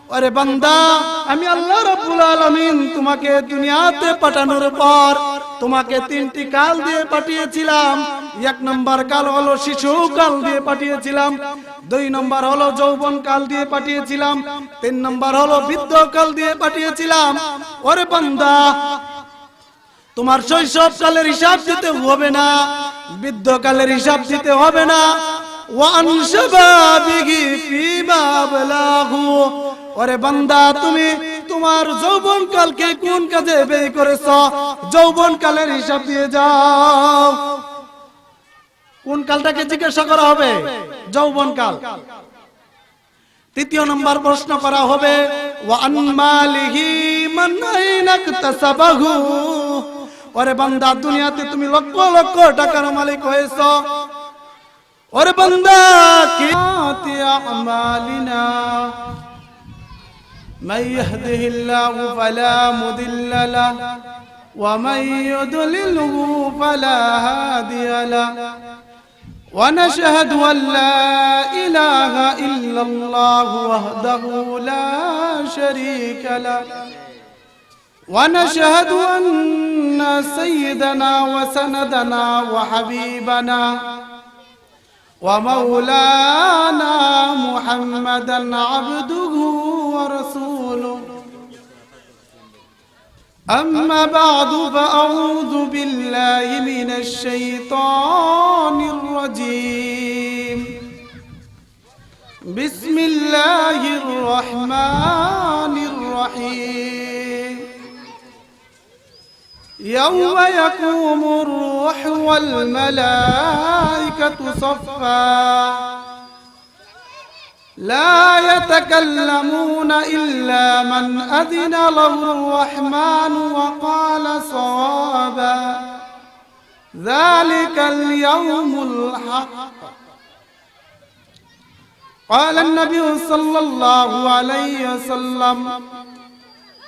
আরে বান্দা, আমি আল্লাহ রাব্বুল আলামিন তোমাকে দুনিয়াতে পাঠানোর পর তোমাকে তিনটি কাল দিয়ে পাঠিয়েছিলাম। এক নম্বর কাল হলো শিশু কাল দিয়ে পাঠিয়েছিলাম, দুই নম্বর হলো যৌবন কাল দিয়ে পাঠিয়েছিলাম, তিন নম্বর হলো বৃদ্ধ কাল দিয়ে পাঠিয়েছিলাম। ওরে বান্দা, তোমার শৈশব কালের হিসাব দিতে হবে না, বৃদ্ধ কালের হিসাব দিতে হবে না। ওয়ান শাবাবিহি ফিমা বালাগু, ওরে বান্দা, তুমি তোমার যৌবন কালকে কোন কাজে ব্যয় করেছো, যৌবন কালের হিসাব দিয়ে যাও। কোন কালটাকে জিজ্ঞাসা করা হবে? যৌবন কাল। তৃতীয় নম্বর প্রশ্ন করা হবে ওয়ান মালিহি মান আইনা ইকতাসাবাহু, ওরে বান্দা, দুনিয়াতে তুমি লক্ষ লক্ষ টাকার মালিক হয়েছো। ওরে বান্দা, কিয়াতি আমালিনা মান ইয়াহদিহিল্লাহু ফালা মুদিল্লা লাহু ওয়া মান ইউদ্লিলহু ফালা হাদিয়া লাহু ওয়া নাশহাদু আন লা ইলাহা ইল্লাল্লাহু ওয়াহদাহু লা শারীকা লাহু ونشهد أن سيدنا وسندنا وحبيبنا ومولانا محمدا عبده ورسوله. أما بعد فأعوذ بالله من الشيطان الرجيم. بسم الله الرحمن الرحيم. يوم يقوم الروح والملائكة صفا لا يتكلمون إلا من أذن له الرحمن وقال صوابا ذلك اليوم الحق. قال النبي صلى الله عليه وسلم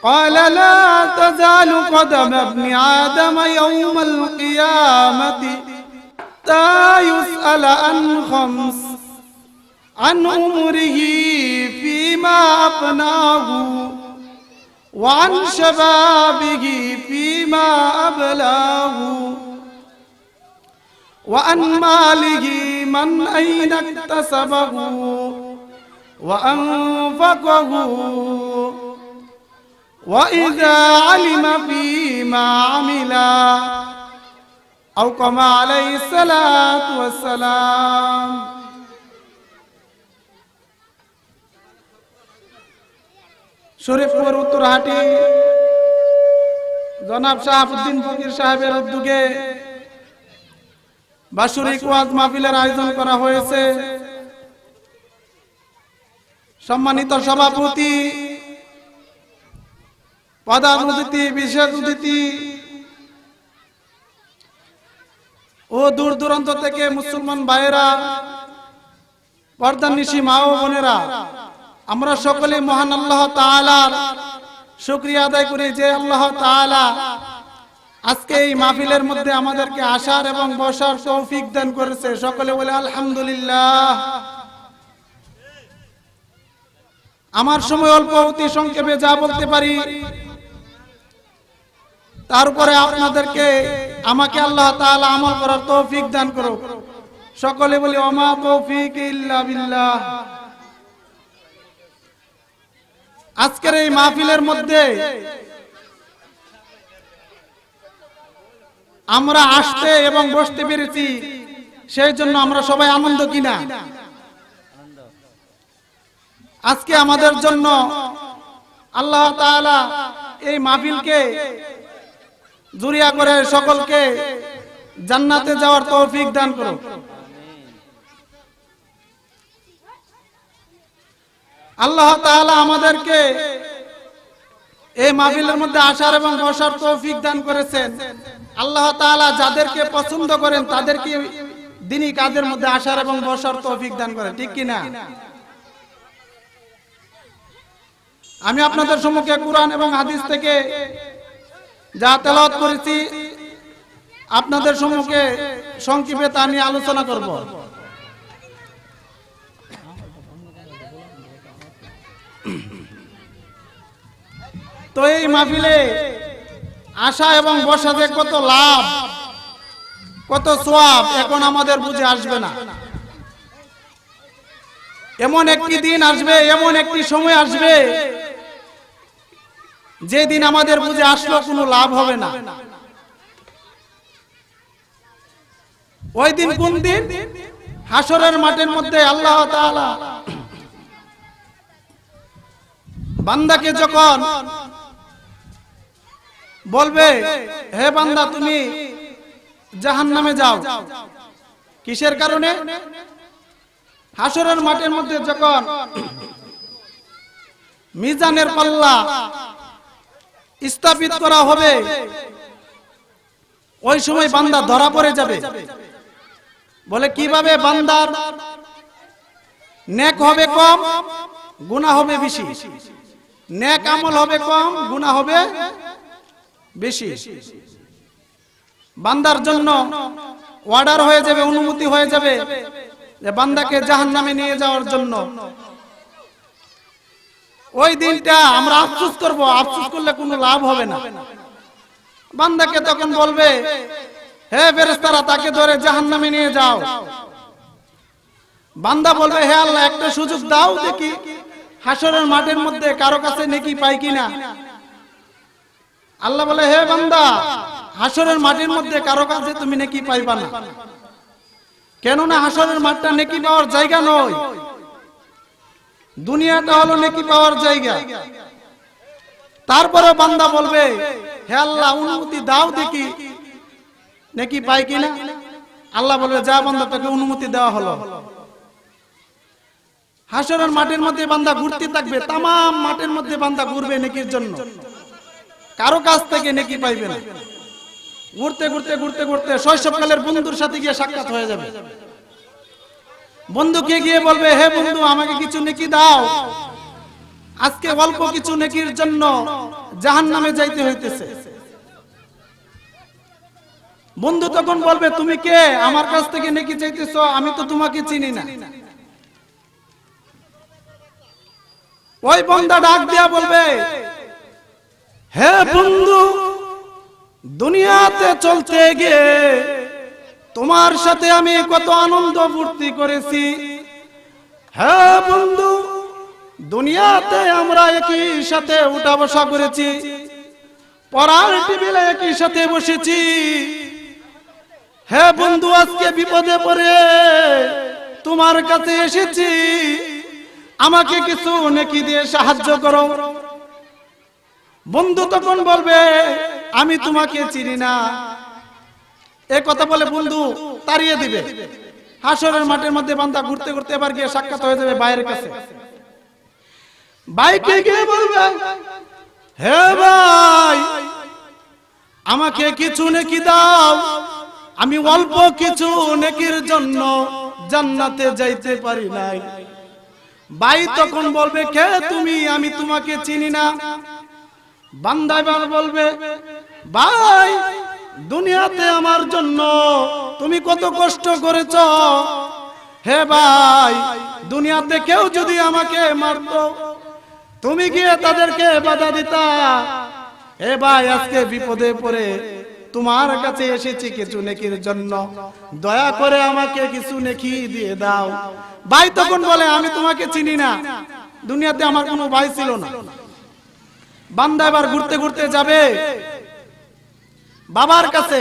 قال لا تزال قدم ابن آدم يوم القيامة حتى يسأل عن خمس: عن عمره فيما أفناه، وعن شبابه فيما أبلاه، وعن ماله من أين اكتسبه وأنفقه، وإذا علم فيما عمل، أو كما عليه الصلاة والسلام. শরীফপুর উত্তরহাটি জনাব শাহাবুদ্দিন ফকির সাহেবের উদ্যোগে বাৎসরিক ওয়াজ মাহফিলের আয়োজন করা হয়েছে। সম্মানিত সভাপতি, প্রধান অতিথি, বিশেষ অতিথি ও দূর দূরান্ত থেকে মুসলমান ভাইয়েরা, পর্দানিশী মা ও বোনেরা, আমরা সকলে মহান আল্লাহ তাআলার শুকরিয়া আদায় করি যে আল্লাহ তাআলা আজকে এই মাহফিলের মধ্যে আমাদেরকে আসার এবং বসার তৌফিক দান করেছে। সকলে বলে আলহামদুলিল্লাহ। আমার সময় অল্প, অতি সংক্ষেপে যা বলতে পারি তারপরে আপনাদেরকে, আমাকে আল্লাহ তাআলা আমল করার তৌফিক দান করুক। সকলে বলি ওমা তৌফিক ইল্লা বিল্লাহ। আজকের এই মাহফিলের মধ্যে আমরা আসতে এবং বসতে পেরেছি, সেই জন্য আমরা সবাই আনন্দ কিনা? আজকে আমাদের জন্য আল্লাহ তাআলা এই মাহফিলকে জুরিয়া করে সকলকে জান্নাতে যাওয়ার তৌফিক দান করুন। আল্লাহ তাআলা আমাদেরকে এই মাহফিলের মধ্যে আসার এবং বসার তৌফিক দান করেছেন। আল্লাহ তাআলা যাদেরকে পছন্দ করেন তাদেরকে দ্বীনি কাজের মধ্যে আসার এবং বসার তৌফিক দান করেন, ঠিক কি না? আমি আপনাদের সম্মুখে কুরআন এবং হাদিস থেকে যা তেলাওয়াত করেছি আপনাদের সম্মুখে সংক্ষেপে তা নিয়ে আলোচনা করব। তো এই মাহফিলে আসা এবং বসা যে কত লাভ, কত সওয়াব এখন আমাদের বুঝে আসবে না। এমন একটি দিন আসবে, এমন একটি সময় আসবে যে দিন আমাদের বুঝে আসলো কোনো লাভ হবে না। ওই দিন কোন দিন? হাসরের মাঠের মধ্যে আল্লাহ তাআলা বান্দাকে যখন বলবে, হে বান্দা তুমি জাহান্নামে যাও, কিসের কারণে? হাসরের মাঠের মধ্যে যখন মিজানের পাল্লা স্থাপিত করা হবে, ওই সময় বান্দা ধরা পড়ে যাবে। বলে কিভাবে? বান্দার নেক হবে কম, গুনাহ হবে বেশি। নেক আমল হবে কম, গুনাহ হবে বেশি। বান্দার জন্য অর্ডার হয়ে যাবে, অনুমতি হয়ে যাবে যে বান্দাকে জাহান্নামে নিয়ে যাওয়ার জন্য। ওই দিনটা আমরা আফসোস করব, আফসোস করলে কোনো লাভ হবে না। বান্দাকে তখন বলবে, হে ফেরেশতারা তাকে ধরে জাহান্নামে নিয়ে যাও। বান্দা বলবে, হে আল্লাহ একটা সুযোগ দাও দেখি হাসরের মাঠের মধ্যে কারো কাছে নেকি পাই কিনা। আল্লাহ বলে, হে বান্দা হাসরের মাঠের মধ্যে কারো কাছে তুমি নেকি পাইবা না। কেননা হাসরের মাঠটা নেকি পাওয়ার জায়গা নয়, দুনিয়াটা হলো নেকি পাওয়ার জায়গা। তারপরে বান্দা বলবে, হে আল্লাহ অনুমতি দাও দেখি নেকি পাই কিনা। আল্লাহ বলবে, যা বান্দা তোকে অনুমতি দেওয়া হলো। হাসরের মাঠের মধ্যে বান্দা ঘুরতে থাকবে, তামাম মাঠের মধ্যে বান্দা ঘুরবে নেকির জন্য, কারো কাছ থেকে নেকি পাইবে না। ঘুরতে ঘুরতে ঘুরতে ঘুরতে শৈশবকালের বন্ধুর সাথে গিয়ে সাক্ষাৎ হয়ে যাবে। বন্ধুকে গিয়ে বলবে, হে বন্ধু আমাকে কিছু নেকি দাও, আজকে অল্প কিছু নেকির জন্য জাহান্নামে যাইতে হইতেছে। বন্ধু তখন বলবে, তুমি কে? আমার কাছ থেকে নেকি চাইতেছো? আমি তো তোমাকে চিনি না। ওই বান্দা ডাক দিয়া বলবে, হে বন্ধু দুনিয়াতে চলতে গিয়ে তোমার সাথে আমি কত আনন্দ ফুর্তি করেছি। হে বন্ধু দুনিয়াতে আমরা একই সাথে উঠা বসা করেছি, পড়ার টেবিলে একই সাথে বসেছি। হে বন্ধু আজকে বিপদে পড়ে তোমার কাছে এসেছি, আমাকে কিছু নেকি দিয়ে সাহায্য করো। বন্ধু তখন বলবে, আমি তোমাকে চিনি না। এই কথা বলে বন্ধু তাড়িয়ে দিবে। হাসরের মাঠের মধ্যে বান্দা ঘুরতে ঘুরতে এবার গিয়ে সাক্ষাৎ হয়ে যাবে ভাইয়ের কাছে। ভাইকে গিয়ে বলবে, হে ভাই আমাকে কিছু নেকি দাও, আমি অল্প কিছু নেকির জন্য জান্নাতে যাইতে পারি নাই। ভাই তখন বলবে, কে তুমি? আমি তোমাকে চিনি না। বান্দা এবার বলবে, ভাই দুনিয়াতে আমার জন্য তুমি কত কষ্ট করেছো। হে ভাই দুনিয়াতে কেউ যদি আমাকে মারতো তুমি গিয়ে তাদেরকে বাধা দিতা। হে ভাই আজকে বিপদে পড়ে তোমার কাছে এসেছি কিছু নেকির জন্য, দয়া করে আমাকে কিছু নেকি দিয়ে দাও। ভাই তখন বলে, আমি তোমাকে চিনি না, দুনিয়াতে আমার কোনো ভাই ছিল না। বান্দা এবার ঘুরতে ঘুরতে যাবে বাবার কাছে।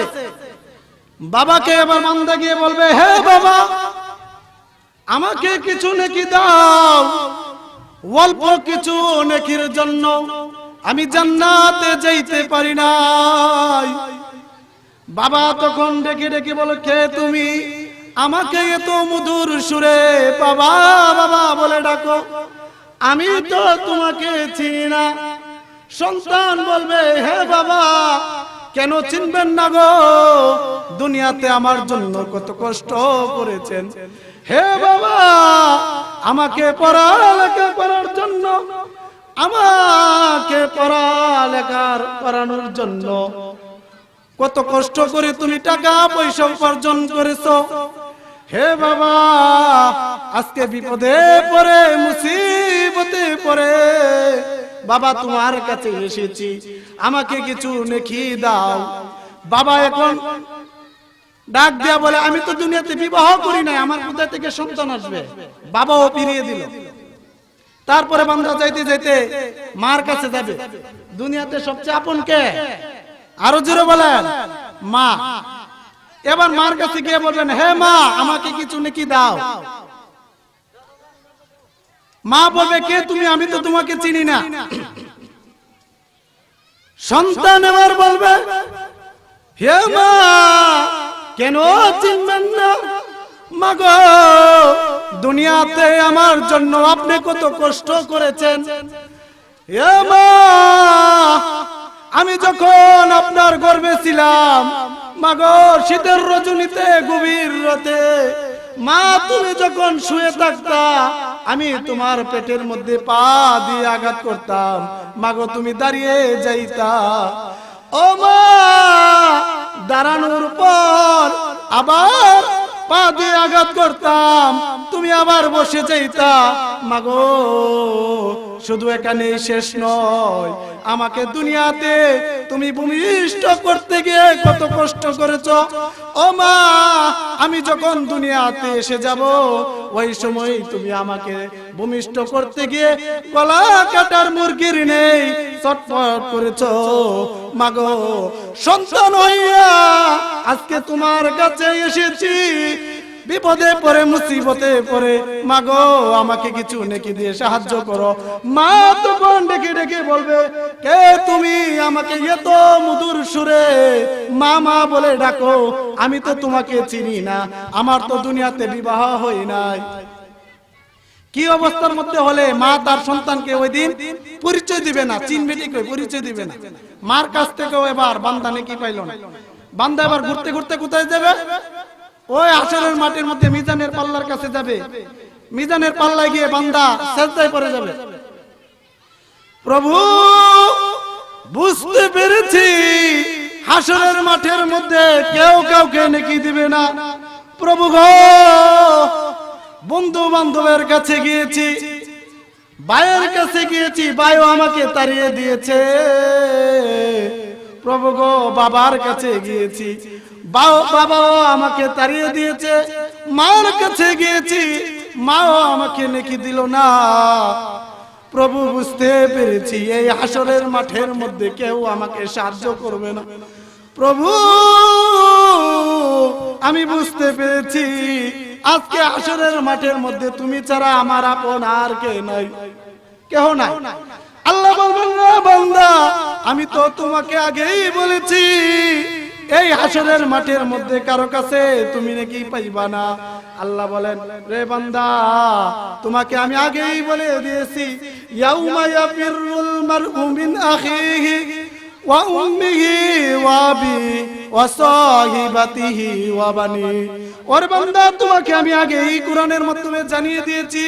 বাবাকে এবার বান্দা গিয়ে বলবে, হে বাবা আমাকে কিছু নেকি দাও, অল্প কিছু নেকির জন্য আমি জান্নাতে যাইতে পারি নাই। বাবা তখন ডেকে ডেকে বলে, কে তুমি? আমাকে এত মধুর সুরে বাবা বাবা বলে ডাকো, আমি তো তোমাকে চিনি না। সন্তান বলবে, হে বাবা কেন চিনবেন না গো, দুনিয়াতে আমার জন্য কত কষ্ট করেছেন। হে বাবা আমাকে পড়ালেখা করার জন্য, আমাকে পড়ালেখার করানোর জন্য কত কষ্ট করে তুমি টাকা পয়সা উপার্জন করেছো। হে বাবা আজকে বিপদে পড়ে মুসিবতে পড়ে বাবা তোমার কাছে এসেছি, আমাকে কিছু নেকি দাও। বাবা এখন ডাক দিয়া বলে, আমি তো দুনিয়াতে বিবাহ করি নাই, আমার কোথা থেকে সন্তান আসবে? বাবাও ফিরিয়ে দিল। তারপরে বান্দা যাইতে যাইতে মার কাছে যাবে। দুনিয়াতে সবচেয়ে আপন কে? আরো জোরে বলেন, মা। এবার মার কাছে গিয়ে বলবেন, হে মা, আমাকে কিছু নেকি দাও। মা বলবে, কে তুমি? আমি তো তোমাকে চিনি না। সন্তান এবার বলবে, হে মা, কেন চিনবেন না? মা গো, দুনিয়াতে আমার জন্য আপনি কত কষ্ট করেছেন। হে মা, আমি যখন আপনার গর্ভে ছিলাম, মা গো, শীতের রজনীতে গভীর রাতে মা তুমি যখন শুয়ে থাকতা, আমি তোমার পেটের মধ্যে পা দিয়ে আঘাত করতাম। মা গো, তুমি দাঁড়িয়ে যাইতা। ও মা, দাঁড়ানোর পর আবার পা দিয়ে আঘাত করতাম, তুমি আবার বসে যাইতা। মা গো, শুধু এখানেই শেষ নয়, আমাকে দুনিয়াতে তুমি ভূমিষ্ঠ করতে গিয়ে কত কষ্ট করেছো। ও মা, আমি যখন দুনিয়াতে এসে যাব, ওই সময় তুমি আমাকে ভূমিষ্ঠ করতে গিয়ে গলা কাটার মুরগির নেই চটপট করেছো। মা গো, সন্তান হইয়া আজকে তোমার কাছে এসেছি, বিপদে পড়ে মুসিবতে পড়ে। মা গো, আমাকে কিছু নেকি দিয়ে সাহায্য করো। মা তখন ডেকে ডেকে বলবে, কে তুমি? আমাকে এত মধুর সুরে মা মা বলে ডাকো, আমি তো তোমাকে চিনি না, আমার তো দুনিয়াতে বিবাহ হয় নাই। কি অবস্থার মধ্যে হলে মা তার সন্তানকে ওই দিন পরিচয় দিবে না, চিনবে ঠিক পরিচয় দিবে না। মার কাছ থেকেও এবার বান্দা নেকি পাইল না। বান্দা এবার ঘুরতে ঘুরতে কোথায় যাবে? ওই হাসরের মাটির মধ্যে মিজানের পাল্লার কাছে যাবে। মিজানের পাল্লায় গিয়ে বান্দা সেজদায় পড়ে যাবে। প্রভু, বুঝতে পেরেছি হাসরের মাঠের মধ্যে কেউ কাউকে নেকি দিবে না। প্রভু গো, বন্ধু বান্ধবের কাছে গিয়েছি, ভাইয়ের কাছে গিয়েছি, ভাইও আমাকে তাড়িয়ে দিয়েছে। প্রভু গো, বাবার কাছে গিয়েছি, বাবাও আমাকে তাড়িয়ে দিয়েছে। মার কাছে গিয়েছি, মাও আমাকে নেকি দিল না। প্রভু, বুঝতে পেরেছি এই হাসরের মাঠের মধ্যে কেউ আমাকে সাহায্য করবে না। প্রভু, আমি বুঝতে পেরেছি আজকে হাসরের মাঠের মধ্যে তুমি ছাড়া আমার আপন আর কে নাই, কেহ নাই। আল্লাহ বলবেন, না বান্দা, আমি তো তোমাকে আগেই বলেছি এই হাসরের মাঠের মধ্যে কারো কাছে তুমি নাকি পাইবা না। আল্লাহ বলেন, রে বান্দা, তোমাকে আমি আগেই বলে দিয়েছি, ইয়াউমা ইয়াফিরুল মারউ মিন আখিহি ওয়া উম্মিহি ওয়া আবি ওয়া সাহিবাতিহি ওয়া বানি। ওরে বান্দা, তোমাকে আমি আগেই কোরআনের মাধ্যমে জানিয়ে দিয়েছি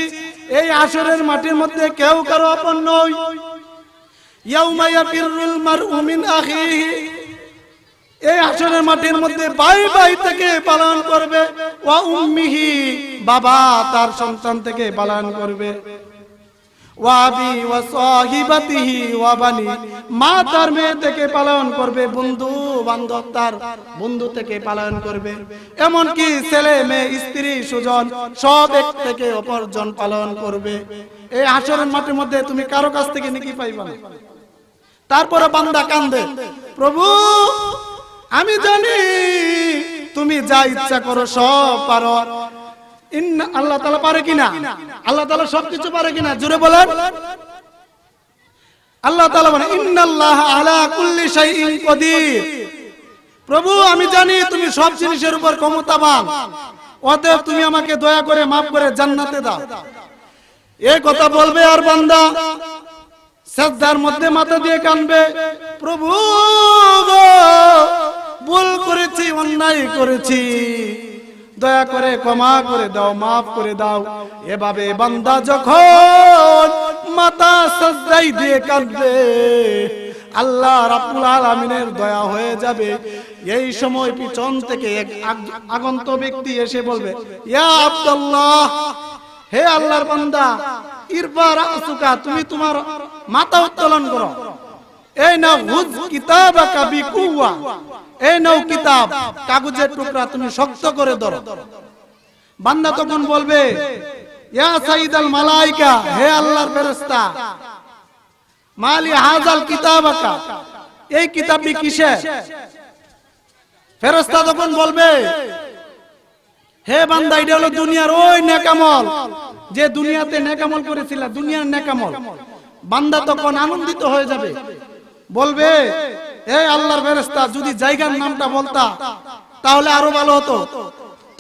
এই হাসরের মাঠের মধ্যে কেউ কারো আপন নয়। ইয়াউমা ইয়াফিরুল মারউ মিন আখিহি, এই হাসরের মাঠের মধ্যে ভাই ভাই থেকে পালন করবে, ওয়া উম্মিহি, বাবা তার সন্তান থেকে পালন করবে, ওয়া আবি ওয়া সাহিবাতিহি ওয়া বানি, মা তার মেয়ে থেকে পালন করবে, বন্ধু বান্ধব তার বন্ধু থেকে পালন করবে, এমনকি ছেলে মেয়ে স্ত্রী সুজন সব এক থেকে অপরজন পালন করবে। এই হাসরের মাঠের মধ্যে তুমি কারো কাছ থেকে নেকি পাইবা না। তারপরে বান্দা কান্দে, প্রভু, আমি জানি তুমি যা ইচ্ছা করো সব পারো। আল্লাহ তাআলা পারে কিনা? আল্লাহ তাআলা সবকিছু পারে কিনা? জোরে বলেন। আল্লাহ তাআলা বলেন, ইন্নাল্লাহা আলা কুল্লি শাইইন কাদির। প্রভু, আমি জানি তুমি সব জিনিসের উপর ক্ষমতাবান, অতএব তুমি আমাকে দয়া করে মাফ করে জান্নাতে দাও। এই কথা বলবে আর বান্দা সিজদার মধ্যে মাথা দিয়ে কাঁদবে, প্রভু গো, ভুল করেছি, অন্যায় করেছি, দয়া করে ক্ষমা করে দাও, মাফ করে দাও। এভাবে বান্দা যখন মাথা সিজদায় দিয়ে কাঁদবে, আল্লাহ রাব্বুল আলামিনের দয়া হয়ে যাবে। এই সময় পিছন থেকে এক আগন্ত ব্যক্তি এসে বলবে, ইয়া আব্দুল্লাহ, হে আল্লাহর বান্দা, ইরফা রাসুকা, তুমি তোমার মাথা উত্তোলন করো। এই নাও হুজ কিতাবাকা বিকুওয়া, এই নাও কিতাব, কাগজের টুকরা তুমি শক্ত করে ধরো। বান্দা তখন বলবে, ইয়া সাইয়্যিদাল মালায়েকা, হে আল্লাহর ফেরেশতা, মালি হাযাল কিতাবাকা, এই কিতাবটি কিসের? ফেরেশতা তখন বলবে, হে বান্দা, এটা হলো দুনিয়ার ওই নেকামল, যে দুনিয়াতে নেকামল করেছিল, দুনিয়ার নেকামল। বান্দা তখন আনন্দিত হয়ে যাবে, বলবে, হে আল্লাহর ফেরেশতা, যদি জায়গার নামটা বলতা তাহলে আরো ভালো হতো।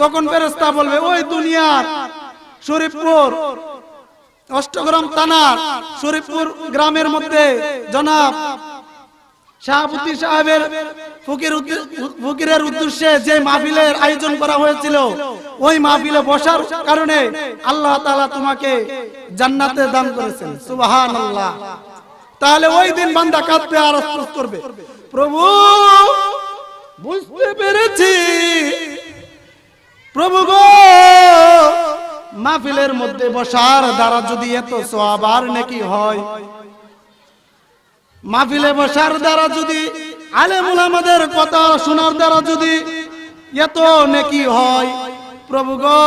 তখন ফেরেশতা বলবে, ওই দুনিয়ার শরীফপুর, অষ্টগ্রাম থানার শরীফপুর গ্রামের মধ্যে জনাব শাহাবুদ্দিন সাহেবের ফকিরের উদ্দেশ্যে যে মাহফিলের আয়োজন করা হয়েছিল, ওই মাহফিলে বসার কারণে আল্লাহ তাআলা তোমাকে জান্নাতে দান করেছেন। সুবহানাল্লাহ। তাহলে ওই দিন বান্দা কাঁদবে আর আফসোস করবে, প্রভু বুঝতে পেরেছি, প্রভু গো, মাহফিলের মধ্যে বসার দ্বারা যদি এত সওয়াব আর নেকি হয়, মাহফিলে বসার দ্বারা যদি, আলেম উলামাদের কথা শোনার দ্বারা যদি এত নেকি হয়, প্রভু গো,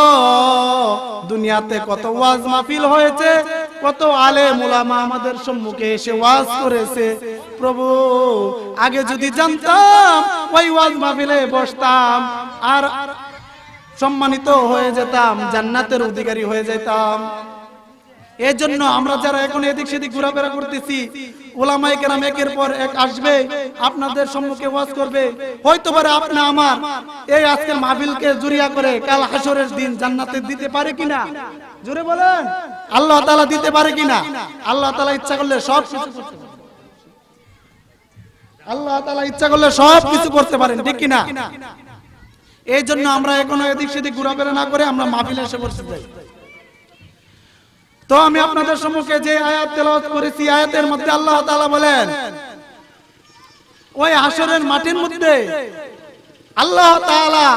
দুনিয়াতে কত ওয়াজ মাহফিল হয়েছে, কত আলেম উলামা আমাদের সম্মুখে এসে ওয়াজ করেছে, প্রভু আগে যদি জানতাম ওই ওয়াজ মাহফিলে বসতাম আর সম্মানিত হয়ে যেতাম, জান্নাতের অধিকারী হয়ে যেতাম। এই জন্য আমরা যারা এখন এদিক সেদিক ঘোরাফেরা করতেছি, উলামায়ে কেরাম একের পর এক আসবে, আপনাদের সম্মুখে ওয়াজ করবে, হয়তো পারে আপনি আমার এই আজকের মাহফিলকে জুরিয়া করে কাল হাসরের দিন জান্নাতে দিতে পারে কিনা? জোরে বলেন, আল্লাহ তাআলা দিতে পারে কিনা? আল্লাহ তাআলা ইচ্ছা করলে সব কিছু করতে পারেন। আল্লাহ তাআলা ইচ্ছা করলে সব কিছু করতে পারেন, ঠিক কিনা? এই জন্য আমরা এখনো এদিক সেদিক ঘোরাফেরা না করে আমরা মাহফিলে এসে বসে যাই। তো আমি আপনাদের সম্মুখে যে আয়াত তেলাওয়াত করেছি, আয়াতের মধ্যে আল্লাহ তাআলা বলেন, ওই হাসরের মাটির মধ্যে আল্লাহ তাআলা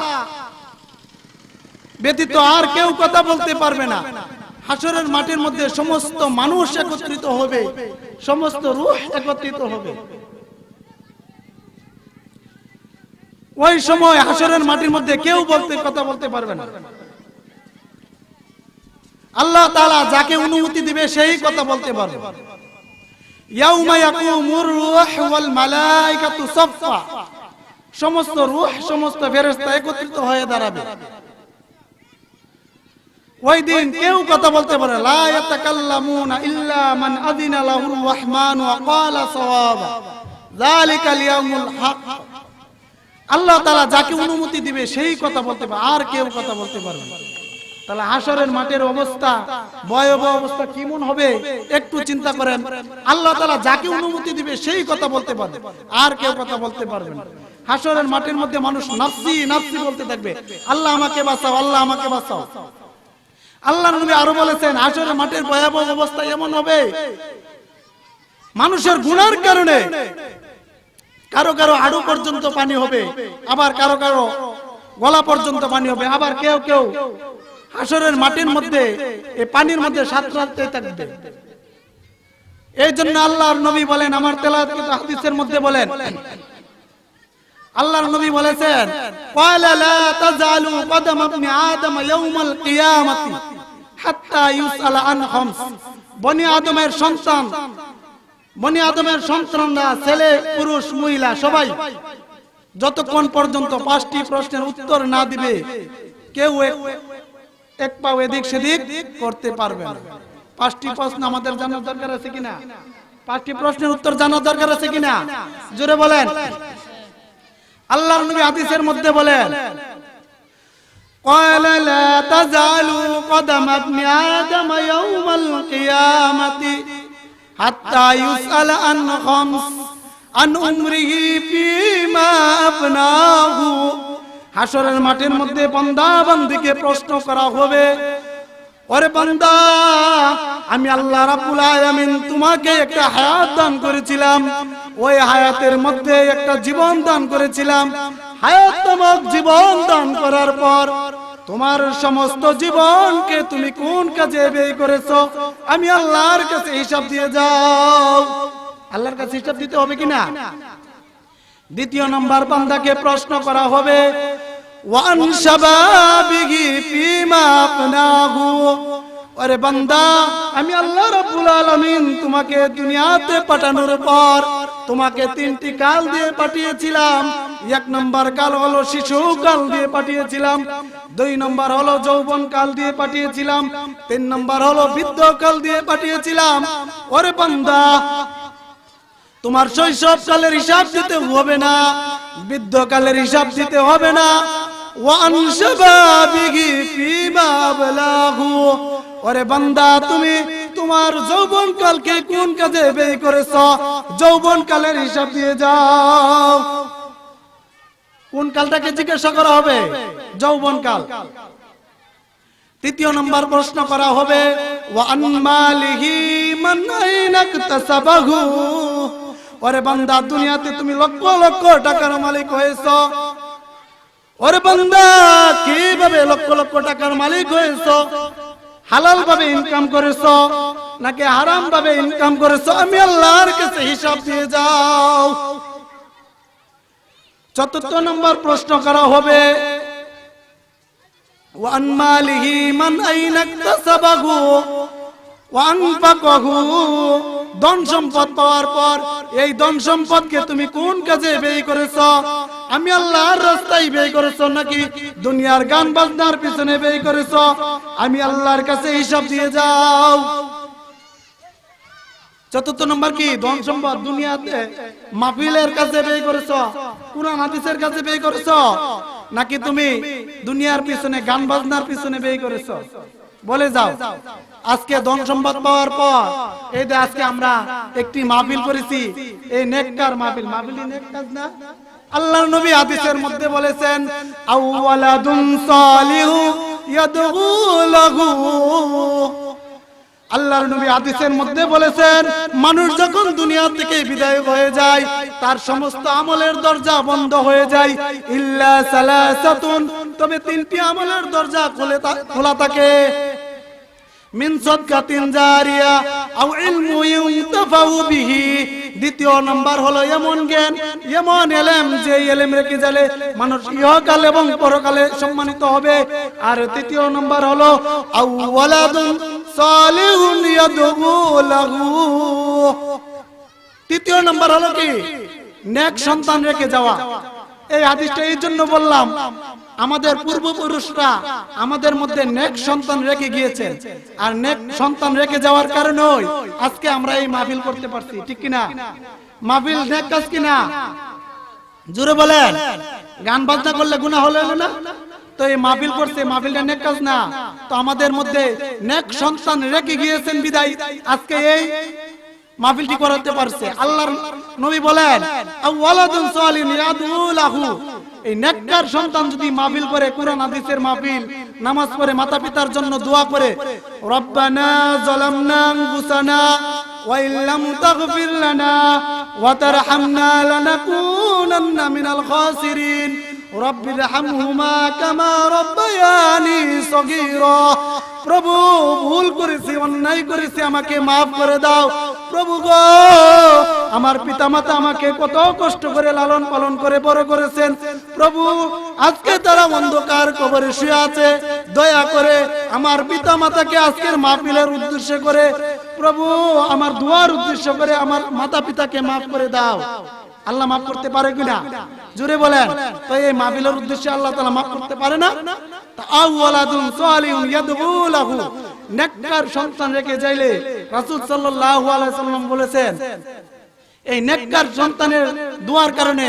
ব্যতীত আর কেউ কথা বলতে পারবে না। হাসরের মাটির মধ্যে সমস্ত মানুষ একত্রিত হবে, সমস্ত রূহ একত্রিত হবে। ওই সময় হাসরের মাটির মধ্যে কেউ কথা বলতে পারবে না। আল্লাহ তাআলা যাকে অনুমতি দিবে সেই কথা বলতে পারবে। ইয়াউমা ইয়াকুমুর রূহ ওয়াল মালায়েকাতু সাফফা, সমস্ত রূহ সমস্ত ফেরেশতা একত্রিত হয়ে দাঁড়াবে। ওই দিন কেউ কথা বলতে পারে, লা ইয়াতাকাল্লামুনা ইল্লা মান আযিনা লাহুর রাহমান ওয়া ক্বালা সাওয়াবা, যালিকাল ইয়াউমুল হক। আল্লাহ তাআলা যাকে অনুমতি দিবে সেই কথা বলতে পারে, আর কেউ কথা বলতে পারবে না। তাহলে হাসরের মাঠের অবস্থা, ভয়াবহ অবস্থা কেমন হবে একটু চিন্তা করেন। আল্লাহ তাআলা যাকে অনুমতি দিবে সেই কথা বলতে পারবে, আর কেউ কথা বলতে পারবে না। হাসরের মাঠের মধ্যে মানুষ নাফসি নাফসি বলতে থাকবে, আল্লাহ আমাকে বাঁচাও, আল্লাহ আমাকে বাঁচাও। আল্লাহর নবী আরো বলেছেন, হাসরের মাঠের ভয়াবহ অবস্থা এমন হবে, মানুষের গুনার কারণে কারো কারো হাড়ু পর্যন্ত পানি হবে, আবার কারো কারো গলা পর্যন্ত পানি হবে, আবার কেউ কেউ হাসরের মাটির মধ্যে এই পানির মধ্যে সাঁতরাতে থাকবে। এই জন্য আল্লাহর নবী বলেন, আমার তেলাওয়াতকৃত হাদিসের মধ্যে বলেন, আল্লাহর নবী বলেছেন, ক্বালা লা তাজালু কদম ইবনি আদম ইয়াউমাল কিয়ামাতি হাত্তা ইউসআলা আন খামস। বনি আদমের সন্তান, বনি আদমের সন্তানরা, ছেলে পুরুষ মহিলা সবাই যতক্ষণ পর্যন্ত 5টি প্রশ্নের উত্তর না দিবে, কেউ এক পাও এদিক সেদিক করতে পারবে না। 5টি প্রশ্ন আমাদের জানার দরকার আছে কিনা? 5টি প্রশ্নের উত্তর জানার দরকার আছে কিনা? জোরে বলেন। আল্লাহর নবী হাদিসের মধ্যে বলেন, ক্বালা লা তাজালু কদম ইবনি আদম ইয়াউমাল কিয়ামাতি হাত্তা ইউসআলা আন খামস আন উমরিহি ফীমা আফনাহু। হাসরের মাঠের মধ্যে বান্দা বান্দিকে প্রশ্ন করা হবে, ওরে বান্দা, আমি আল্লাহ রাব্বুল আলামিন তোমাকে একটা হায়াত দান করেছিলাম, ওই হায়াতের মধ্যে একটা জীবন দান করেছিলাম। হায়াত নামক জীবন দান করার পর তোমার সমস্ত জীবনকে তুমি কোন কাজে ব্যয় করেছো আমি আল্লাহর কাছে হিসাব দিয়ে যাও। আল্লাহর কাছে হিসাব দিতে হবে কিনা? দ্বিতীয় নম্বর বান্দাকে প্রশ্ন করা হবে ওয়ান শাবাবিহি ফিমা আফনাহু। আরে বান্দা, আমি আল্লাহ রাব্বুল আলামিন তোমাকে দুনিয়াতে পাঠানোর পর তোমাকে তিনটি কাল দিয়ে পাঠিয়েছিলাম। এক নম্বর কাল হলো শিশু কাল দিয়ে পাঠিয়েছিলাম, দুই নম্বর হলো যৌবন কাল দিয়ে পাঠিয়েছিলাম, তিন নম্বর হলো বৃদ্ধ কাল দিয়ে পাঠিয়েছিলাম। ওরে বান্দা, তোমার শৈশব কালের হিসাব দিতে হবে না, বৃদ্ধ কালের হিসাব দিতে হবে না। ওয়ান শাবাবিহি ফিমা আবলাহু। ওরে বান্দা, তুমি তোমার যৌবন কালকে কোন কাজে ব্যয় করেছো যৌবন কালের হিসাব দিয়ে যাও। কোন কালটাকে জিজ্ঞাসা করা হবে? যৌবন কাল। তৃতীয় নম্বর প্রশ্ন করা হবে ওয়ান মালিহি মান আইনা ইকতাসাবাহু। ওরে বান্দা, দুনিয়াতে তুমি লক্ষ লক্ষ টাকার মালিক হয়েছো। ওরে বান্দা, কিভাবে লক্ষ লক্ষ টাকার মালিক হয়েছো? হালাল ভাবে ইনকাম করেছো নাকি হারাম ভাবে ইনকাম করেছো? আমি আল্লাহর কাছে হিসাব দিয়ে যাও। চতুর্থ নম্বর প্রশ্ন করা হবে ওয়ান মালিহি মান আইনা ইকতাসাবাহু ওয়া আনফাকাহু। ধন সম্পদ পাওয়ার পর এই ধন সম্পদকে তুমি কোন কাজে ব্যয় করেছো? আমি আল্লাহর রাস্তায় ব্যয় করেছো নাকি দুনিয়ার গান বাজনার পিছনে ব্যয় করেছো? আমি আল্লাহর কাছে হিসাব দিয়ে যাও। চতুর্থ নম্বর কি? ধন সম্পদ দুনিয়াতে মাহফিলের কাছে ব্যয় করেছো, কুরআন হাদিসের কাছে ব্যয় করেছো, নাকি তুমি দুনিয়ার পিছনে গান বাজনার পিছনে ব্যয় করেছো? বলে যাও। আজকে ধন সম্পদ পাওয়ার পর এই যে আজকে আমরা একটি মাহফিল করেছি, এই নেককার মাহফিল। মাহফিলই নেক কাজ না? আল্লাহর নবী হাদিসের মধ্যে বলেছেন আওয়ালাদুন সালিহু ইয়াদউ লাহু। আল্লাহর নবী হাদিসের মধ্যে বলেছেন মানুষ যখন দুনিয়া থেকে বিদায় হয়ে যায় তার সমস্ত আমলের দরজা বন্ধ হয়ে যায় ইল্লা সালাসাতুন, তবে তিনটি আমলের দরজা খোলা থাকে। মিন সাদকাতিন জারিয়া আও ইলমু ইউনতাফাউ বিহি। দ্বিতীয় নাম্বার হলো এমন জ্ঞান, এমন ইলম যে ইলম রেখে গেলে মানুষ ইহকাল এবং পরকালে সম্মানিত হবে। আর তৃতীয় নাম্বার হলো আও ওয়ালাদুন সালিহুন ইয়াদউ লাহু। তৃতীয় নাম্বার হলো কি? নেক সন্তান রেখে যাওয়া। এই হাদিসটা এই জন্য বললাম, আমাদের পূর্বপুরুষরা আমাদের মধ্যে নেক সন্তান রেখে গিয়েছেন, আর নেক সন্তান রেখে যাওয়ার কারণে আজকে আমরা এই মাহফিল করতে পারছি। ঠিক কিনা? মাহফিল নেক কাজ কিনা? জোরে বলেন। গান বাজনা করলে গুনাহ হলো না? তো এই মাহফিল করছে, মাহফিলটা নেক কাজ না? তো আমাদের মধ্যে নেক সন্তান রেখে গিয়েছেন বিদায় আজকে এই মাহফিলটি করতে পারছে। আল্লাহর নবী বলেন আওয়ালাদুন সালিহুন ইয়াদউ লাহু। এই নেককার সন্তান যদি মাহফিল করে, কুরআন হাদিসের মাহফিল, নামাজ পড়ে, মাতা পিতার জন্য দোয়া করে, রব্বানা যালামনা আনফুসানা ওয়া ইল্লাম তাগফির লানা ওয়া তারহামনা লানাকুনান্না মিনাল খাসিরিন রব্বিরহামহুমা কামা রব্বায়ানি সগীরা। প্রভু, ভুল করেছি, অন্যায় করেছি, আমাকে মাফ করে দাও। প্রভু গো, আমার পিতামাতা আমাকে কত কষ্ট করে লালন পালন করে বড় করেছেন। প্রভু, আজকে তারা অন্ধকার কবরে শুয়ে আছে, দয়া করে আমার পিতামাতাকে আজকের মাহফিলের উদ্দেশ্য করে, প্রভু আমার দুয়ার উদ্দেশ্য করে আমার মাতা পিতাকে মাফ করে দাও। আল্লাহ মাফ করতে পারে কিনা? জোরে বলেন। তো এই মাহফিলের উদ্দেশ্যে আল্লাহ তাআলা মাফ করতে পারে না? আওয়ালাদুন সালিহুন ইয়াদউ লাহু। নেককার সন্তান রেখে যাইলে রাসূল সাল্লাল্লাহু আলাইহি সাল্লাম বলেছেন এই নেককার সন্তানের দোয়ার কারণে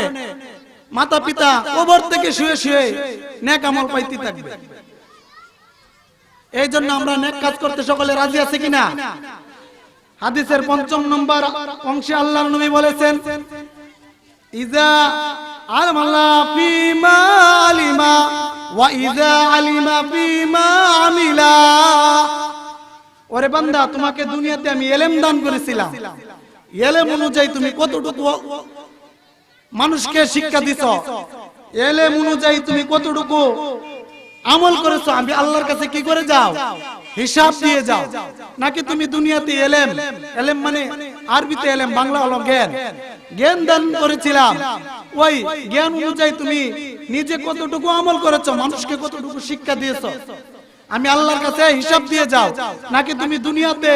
মাতা পিতা কবর থেকে শুয়ে শুয়ে নেক আমল পাইতে থাকবে। এই জন্য আমরা নেক কাজ করতে সকলে রাজি আছি কিনা? হাদিসের ৫ম নম্বর অংশে আল্লাহর নবী বলেছেন ইযা আলামা ফিমা আলিমা ওয়া ইযা আলিমা ফিমা আমিলা। ওরে বান্দা, তোমাকে দুনিয়াতে আমি ইলম দান করেছিলাম, ইলম অনুযায়ী তুমি কতটুকু মানুষকে শিক্ষা দিছো, ইলম অনুযায়ী তুমি কতটুকু আমল করেছো, আমি আল্লাহর কাছে কি করে যাও? হিসাব দিয়ে যাও। নাকি তুমি দুনিয়াতে এলেম, এলেম মানে আরবিতে এলেম, বাংলা হলো জ্ঞান, জ্ঞান দান করেছিলাম, ওই জ্ঞান অনুযায়ী তুমি নিজে কতটুকু আমল করেছো, মানুষকে কতটুকু শিক্ষা দিয়েছো, আমি আল্লাহর কাছে হিসাব দিয়ে যাও। নাকি তুমি দুনিয়াতে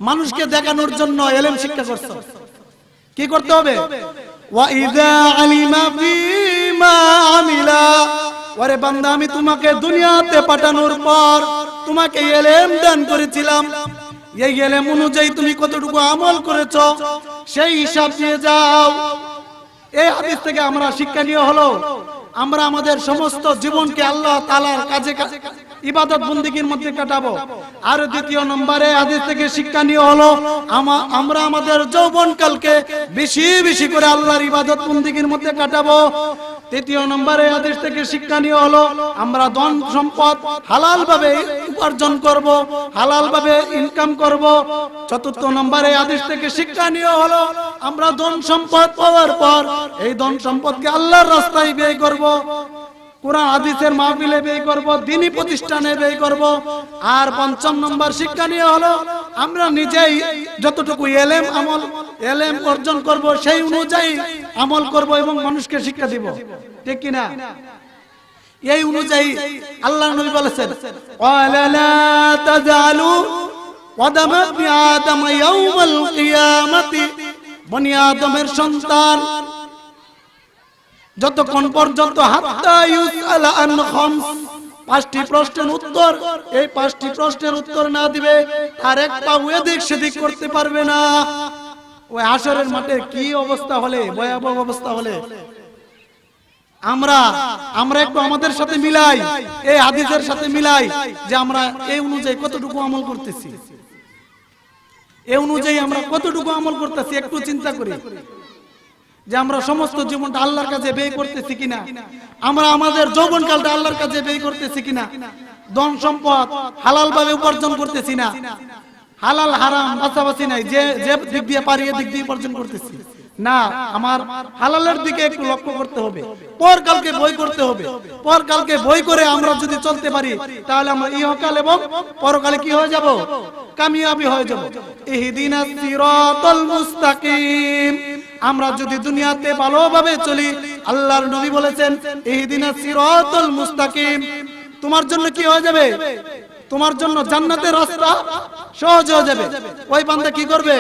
মানুষকে দেখানোর জন্য এলেম শিক্ষা করছো? কি করতে হবে? ওয়া ইযা আলিমা ফিমা আমিলা, ওরে বান্দা আমি তোমাকে দুনিয়াতে পাঠানোর পর তোমাকে ইলম দান করেছিলাম, এই ইলম অনুযায়ী তুমি কতটুকু আমল করেছো সেই হিসাব দিয়ে যাও। এই হাদিস থেকে আমরা শিক্ষণীয় হলো আমরা আমাদের সমস্ত জীবনকে আল্লাহ তাআলার কাজে ইবাদত বন্দেগীর মধ্যে কাটাবো। আর দ্বিতীয় নম্বরে হাদিস থেকে শিক্ষণীয় হলো আমরা আমাদের যৌবনকালকে বেশি বেশি করে আল্লাহর ইবাদত বন্দেগীর মধ্যে কাটাবো। তৃতীয় নম্বরে হাদিস থেকে শিক্ষণীয় হলো আমরা ধন সম্পদ হালাল ভাবে উপার্জন করব, হালাল ভাবে ইনকাম করব। চতুর্থ নম্বরে হাদিস থেকে শিক্ষণীয় হলো আমরা ধন সম্পদ পাওয়ার পর এই ধন সম্পদকে আল্লাহর রাস্তায় ব্যয় করব, কোরআন হাদিসের মাহফিলে ব্যয় করব, দ্বীনি প্রতিষ্ঠানে ব্যয় করব। আর পঞ্চম নম্বর শিক্ষণীয় হলো আমরা নিজেই যতটুকু এলেম আমল এলেম অর্জন করব সেই অনুযায়ী আমল করব এবং মানুষকে শিক্ষা দিব, ঠিক কি না? এই অনুযায়ী আল্লাহর নবী বলেছেন ওয়ালা লা তাজালু ওয়াদামা বিআদম ইয়াউমাল কিয়ামতি, বনি আদমের সন্তান যতক্ষণ পর্যন্ত হাত্তা ইউসালা আন খামস, পাঁচটি প্রশ্নের উত্তর, এই পাঁচটি প্রশ্নের উত্তর না দিবে আর এক পাও এদিক সেদিক করতে পারবে না। ওই হাসরের মাঠে কি অবস্থা হলে, ভয়াবহ অবস্থা হলে আমরা একটু আমাদের সাথে মিলাই, এই হাদিসের সাথে মিলাই যে আমরা এই অনুযায়ী কতটুকু আমল করতেছি, এই অনুযায়ী আমরা কতটুকু আমল করতেছি একটু চিন্তা করি যে আমরা সমস্ত জীবনটা আল্লাহর কাছে ব্যয় করতেছি কিনা, আমরা আমাদের যৌবনকালটা আল্লাহর কাছে ব্যয় করতেছি কিনা, ধন সম্পদ হালাল ভাবে উপার্জন করতেছি না, হালাল হারাম বাছাবাছি নাই, যে যে দিক দিয়ে পারি এদিক দিয়ে উপার্জন করতেছি না, আমার হালালের দিকে একটু লক্ষ্য করতে হবে, পরকালকে বই করতে হবে। পরকালকে বই করে আমরা যদি চলতে পারি তাহলে আমরা ইহকাল এবং পরকালে কি হয়ে যাব? কামিয়াবি হয়ে যাব। ইহদিনাস সিরাতাল মুস্তাকিম, আমরা যদি দুনিয়াতে ভালোভাবে চলি, আল্লাহর নবী বলেছেন ইহদিনাস সিরাতাল মুস্তাকিম, তোমার জন্য কি হয়ে যাবে? তোমার জন্য জান্নাতের রাস্তা সহজ হয়ে যাবে। ওই বান্দা কি করবে?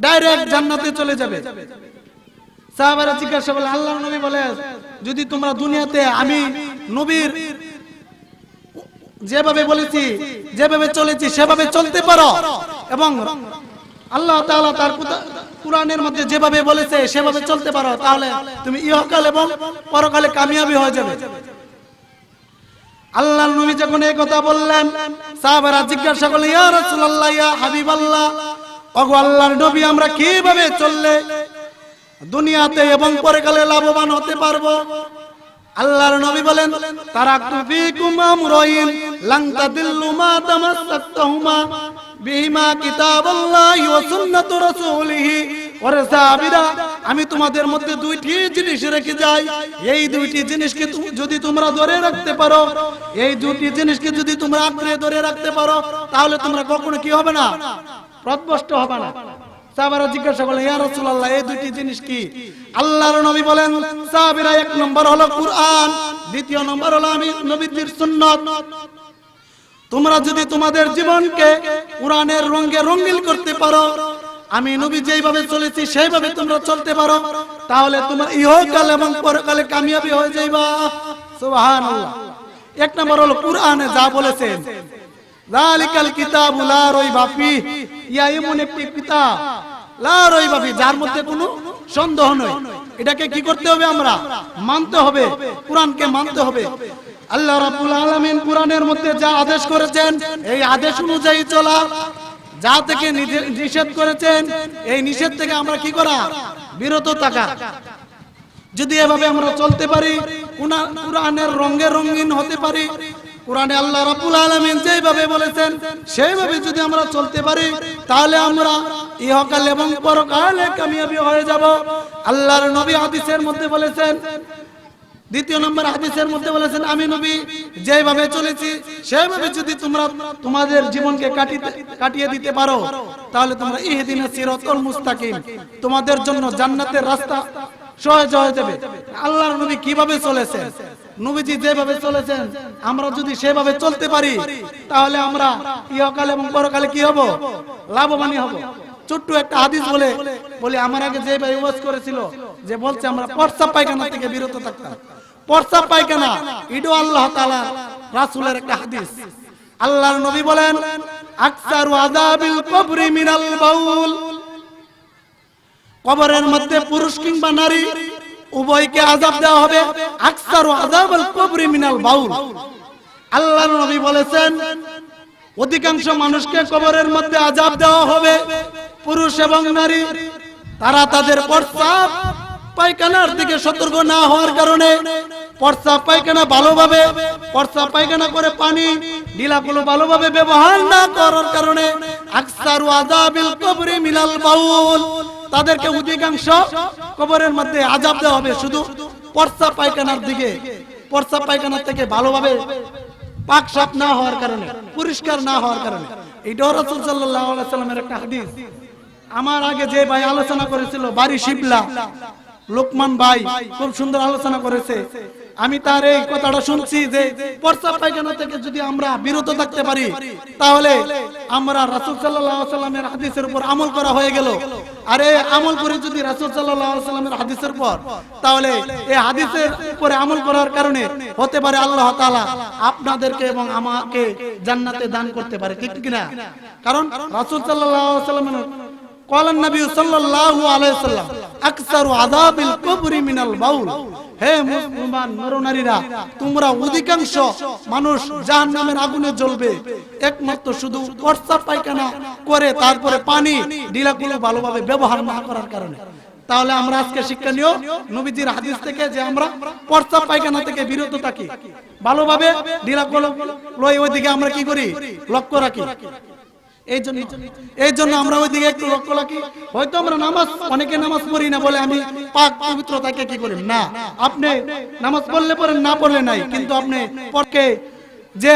ডাইরেক্ট জান্নাতে চলে যাবে। সাহাবারা জিজ্ঞাসা করলেন আল্লাহর নবী বলে যদি তোমরা দুনিয়াতে আমি নবীর যেভাবে বলেছি যেভাবে চলেছি সেভাবে চলতে পারো এবং আল্লাহ তাআলা তার কুরআনের মধ্যে যেভাবে বলেছে সেভাবে চলতে পারো, তাহলে তুমি ইহকাল এবং পরকালে কামিয়াবি হয়ে যাবে। আল্লাহর নবী যখন এই কথা বললেন সাহাবারা জিজ্ঞাসা করলেন ইয়া রাসূলুল্লাহ ইয়া হাবিবাল্লাহ, ওগো আল্লাহর নবী আমরা কিভাবে চললে দুনিয়াতে এবং পরকালে লাভবান হতে পারবো? আল্লাহর নবী বলেন তারাকতু ফীকুম আমরাইন লান তাদিল্লু মা তামাসসাকতুহুমা বিহিমা কিতাবাল্লাহি ওয়া সুন্নাতু রাসূলিহি। ওরে সাহাবীরা, আমি তোমাদের মধ্যে দুইটি জিনিস রেখে যাই, এই দুইটি জিনিসকে যদি তোমরা ধরে রাখতে পারো, এই দুইটি জিনিসকে যদি তোমরা আঁকড়ে ধরে রাখতে পারো তাহলে তোমরা কখনো কি হবে না? পথভ্রষ্ট হবে না। সাহাবারা জিজ্ঞাসা করলেন ইয়া রাসূলুল্লাহ এই দুইটি জিনিস কি? আল্লাহর নবী বলেন সাহাবীরা, এক নম্বর হলো কুরআন, দ্বিতীয় নম্বর হলো আমি নবীর সুন্নাত। তোমরা যদি তোমাদের জীবনকে কুরআনের রঙে রঙিন করতে পারো, আমি নবী যেইভাবে চলেছি সেইভাবে তোমরা চলতে পারো, তাহলে তোমার ইহকাল এবং পরকালে কামিয়াবি হয়ে যাইবা। সুবহানাল্লাহ। এক নম্বর হলো কুরআনে যা বলেছেন যালিকাল কিতাবু লা রাইবা ফিহি, ইয়া এমন একটি কিতাব লা রাইবা ফিহি যার মধ্যে কোনো সন্দেহ নেই। এটাকে কি করতে হবে? আমরা মানতে হবে, কুরআনকে মানতে হবে। আল্লাহ রাব্বুল আলামিন কুরআনের মধ্যে যা আদেশ করেছেন এই আদেশ অনুযায়ী চলা, যা থেকে নিষেধ করেছেন এই নিষেধ থেকে আমরা কি করা? বিরত থাকা। যদি এভাবে আমরা চলতে পারি, কুরআনের রঙে রঙিন হতে পারি, কুরআনে আল্লাহ রাব্বুল আলামিন যেভাবে বলেছেন সেইভাবে যদি আমরা চলতে পারি তাহলে আমরা ইহকাল এবং পরকালে কামিয়াবি হয়ে যাব। আল্লাহর নবী হাদিসের মধ্যে বলেছেন দ্বিতীয় নম্বর হাদিসের মধ্যে বলেছেন আমি নবী যেভাবে চলেছি সেভাবে যদি তোমরা তোমাদের জীবনকে কাটিয়ে দিতে পারো তাহলে তোমরা ইহদিনাস সিরাতাল মুস্তাকিম তোমাদের জন্য জান্নাতের রাস্তা সহজ হয়ে যাবে। আল্লাহর নবী কিভাবে চলেছেন, নবীজি যেভাবে চলেছেন আমরা যদি সেভাবে চলতে পারি তাহলে আমরা ইহকাল এবং পরকালে কি হব? লাভবানই হব। ছোট্ট একটা হাদিস বলে আমার আগে যে ভাই ওয়াজ করেছিল যে বলছে আমরা প্রস্রাব পায়খানা থেকে বিরত থাকতাম। প্রস্রাব পায়খানা ইডো আল্লাহ তাআলা রাসূলের একটা হাদিস। আল্লাহর নবী বলেন আকসারু আযাবিল কবরি মিনাল বাউল, কবরের মধ্যে পুরুষ কিংবা নারী উভয়কে আযাব দেওয়া হবে। আকসারু আযাবিল কবরি মিনাল বাউল, আল্লাহর নবী বলেছেন অধিকাংশ মানুষকে কবরের মধ্যে আযাব দেওয়া হবে পুরুষ এবং নারী, তারা তাদের প্রস্রাব পায়খানার দিকে সতর্ক না হওয়ার কারণে, প্রস্রাব পায়খানা ভালোভাবে প্রস্রাব পায়খানা করে পানি ঢিলাগুলো ভালোভাবে ব্যবহার না করার কারণে আকসারু আযাবিল কবরি মিনাল বাউল, তাদেরকে অধিকাংশ কবরের মধ্যে আযাব দেওয়া হবে শুধু প্রস্রাব পায়খানার দিকে, প্রস্রাব পায়খানা থেকে ভালোভাবে পাক সাফ না হওয়ার কারণে, পরিষ্কার না হওয়ার কারণে। এইটা রাসূল সাল্লাল্লাহু আলাইহি সাল্লামের একটা হাদিস। আমার আগে যে ভাই আলোচনা করেছিল বাড়ি শিবলা লোকমান ভাই খুব সুন্দর আলোচনা করেছে। আমি তার এই কথাটা শুনছি যে প্রস্রাব পায়খানা থেকে যদি আমরা বিরত থাকতে পারি তাহলে আমরা রাসূল সাল্লাল্লাহু আলাইহি সাল্লামের হাদিসের উপর আমল করা হয়ে গেল। আর এই আমল করে যদি রাসূল সাল্লাল্লাহু আলাইহি সাল্লামের হাদিসের উপর, তাহলে এই হাদিসের উপরে আমল করার কারণে হতে পারে আল্লাহ তাআলা আপনাদেরকে এবং আমাকে জান্নাতে দান করতে পারে, ঠিক কি না? কারণ রাসূল সাল্লাল্লাহু আলাইহি সাল্লামের قال النبي صلى الله عليه وسلم اكثر عذاب القبر من البول, হে মুসলমান নরনারীরা তোমরা অধিকাংশ মানুষ জাহান্নামের আগুনে জ্বলবে একমাত্র শুধু প্রস্রাব পায়খানা করে তারপরে পানি ঢিলাগুলো ভালোভাবে ব্যবহার না করার কারণে। তাহলে আমরা আজকে শিক্ষা নিও নবীজির হাদিস থেকে যে আমরা প্রস্রাব পায়খানা থেকে বিরত থাকি, ভালোভাবে ঢিলাগুলো লই ওইদিকে আমরা কি করি? লক্ষ্য রাখি। এই জন্য আমরা ওইদিকে একটু লক্ষ্য রাখি। হয়তো আমরা নামাজ অনেকে নামাজ পড়ি না বলে আমি পাক পবিত্র থাকে কি করি না, আপনি নামাজ পড়লে পড়েন না পড়লে নাই, কিন্তু আপনি পড়কে যে